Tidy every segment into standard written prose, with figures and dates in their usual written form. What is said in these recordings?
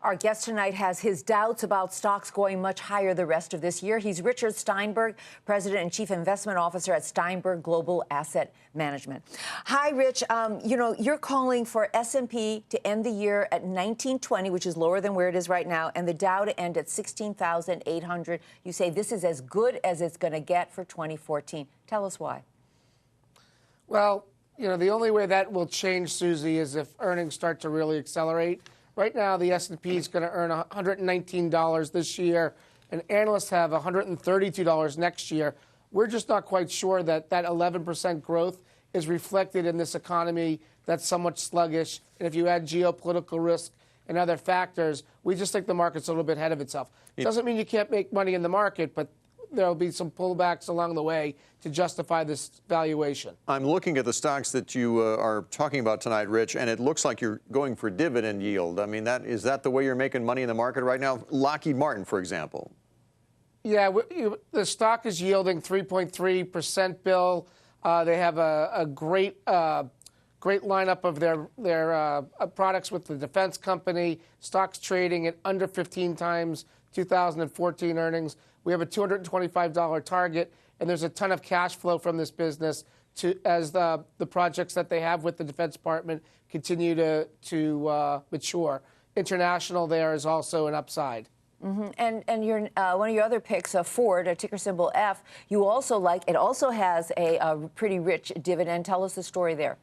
Our guest tonight has his doubts about stocks going much higher the rest of this year. He's Richard Steinberg, President and Chief Investment Officer at Steinberg Global Asset Management. Hi, Rich. You're calling for S&P to end the year at 1920, which is lower than where it is right now, and the Dow to end at 16,800. You say this is as good as it's going to get for 2014. Tell us why. Well, the only way that will change, Susie, is if earnings start to really accelerate. Right now, the S&P is going to earn $119 this year, and analysts have $132 next year. We're just not quite sure that that 11% growth is reflected in this economy that's somewhat sluggish. And if you add geopolitical risk and other factors, we just think the market's a little bit ahead of itself. It doesn't mean you can't make money in the market, but there'll be some pullbacks along the way to justify this valuation. I'm looking at the stocks that you are talking about tonight, Rich, and it looks like you're going for dividend yield. I mean, is that the way you're making money in the market right now? Lockheed Martin, for example. Yeah, the stock is yielding 3.3%, Bill. They have a great lineup of their products with the defense company. Stock's trading at under 15 times 2014 earnings. We have a $225 target, and there's a ton of cash flow from this business as the projects that they have with the Defense Department continue to mature. International there is also an upside. Mm-hmm. And one of your other picks, Ford, a ticker symbol F, you also like. It also has a pretty rich dividend. Tell us the story there.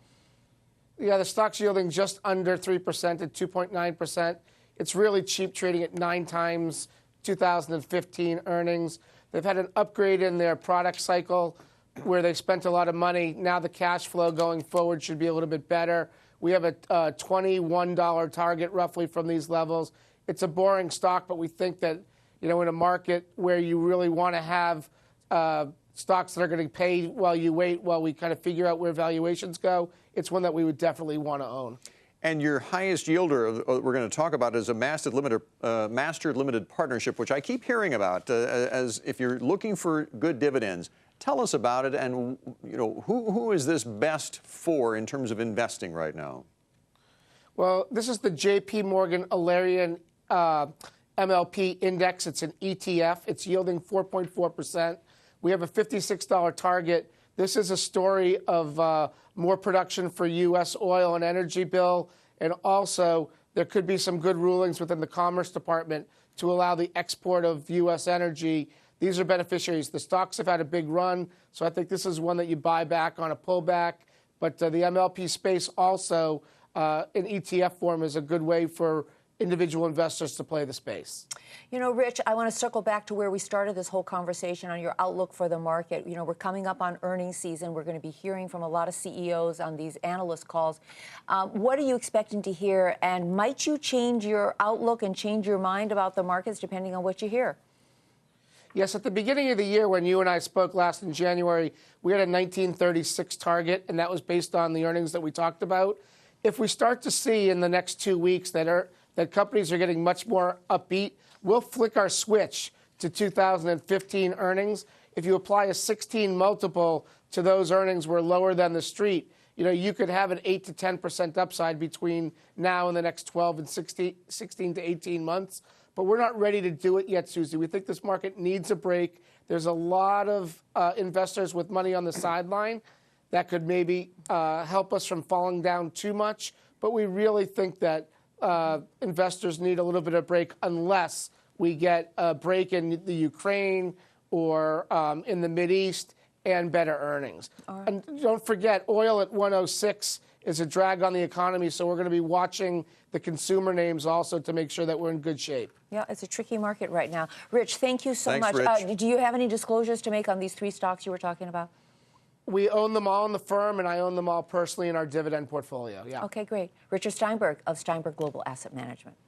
Yeah, the stock's yielding just under 3% at 2.9%. It's really cheap, trading at 9 times 2015 earnings. They've had an upgrade in their product cycle where they spent a lot of money. Now the cash flow going forward should be a little bit better. We have a $21 target roughly from these levels. It's a boring stock, but we think that, in a market where you really want to have stocks that are going to pay while you wait, while we kind of figure out where valuations go, it's one that we would definitely want to own. And your highest yielder we're going to talk about is a mastered limited partnership, which I keep hearing about. As if you're looking for good dividends, tell us about it. And who is this best for in terms of investing right now? Well, this is the J.P. Morgan Alerian MLP index. It's an ETF. It's yielding 4.4%. We have a $56 target. This is a story of more production for U.S. oil and energy, Bill, and also there could be some good rulings within the Commerce Department to allow the export of U.S. energy. These are beneficiaries. The stocks have had a big run, so I think this is one that you buy back on a pullback. But the MLP space also in ETF form is a good way for individual investors to play the space. Rich, I want to circle back to where we started this whole conversation on your outlook for the market. We're coming up on earnings season. We're going to be hearing from a lot of CEOs on these analyst calls. What are you expecting to hear? And might you change your outlook and change your mind about the markets depending on what you hear? Yes, at the beginning of the year when you and I spoke last in January, we had a 1936 target, and that was based on the earnings that we talked about. If we start to see in the next 2 weeks that companies are getting much more upbeat, we'll flick our switch to 2015 earnings. If you apply a 16 multiple to those earnings were lower than the street, you could have an 8 to 10% upside between now and the next 12 and 16 to 18 months. But we're not ready to do it yet, Susie. We think this market needs a break. There's a lot of investors with money on the sideline that could maybe help us from falling down too much. But we really think that investors need a little bit of break unless we get a break in the Ukraine or in the Mideast and better earnings. Right. And don't forget, oil at 106 is a drag on the economy, so we're going to be watching the consumer names also to make sure that we're in good shape. Yeah, it's a tricky market right now. Rich, thank you so much. Rich. Do you have any disclosures to make on these 3 stocks you were talking about? We own them all in the firm, and I own them all personally in our dividend portfolio. Yeah. Okay, great. Richard Steinberg of Steinberg Global Asset Management.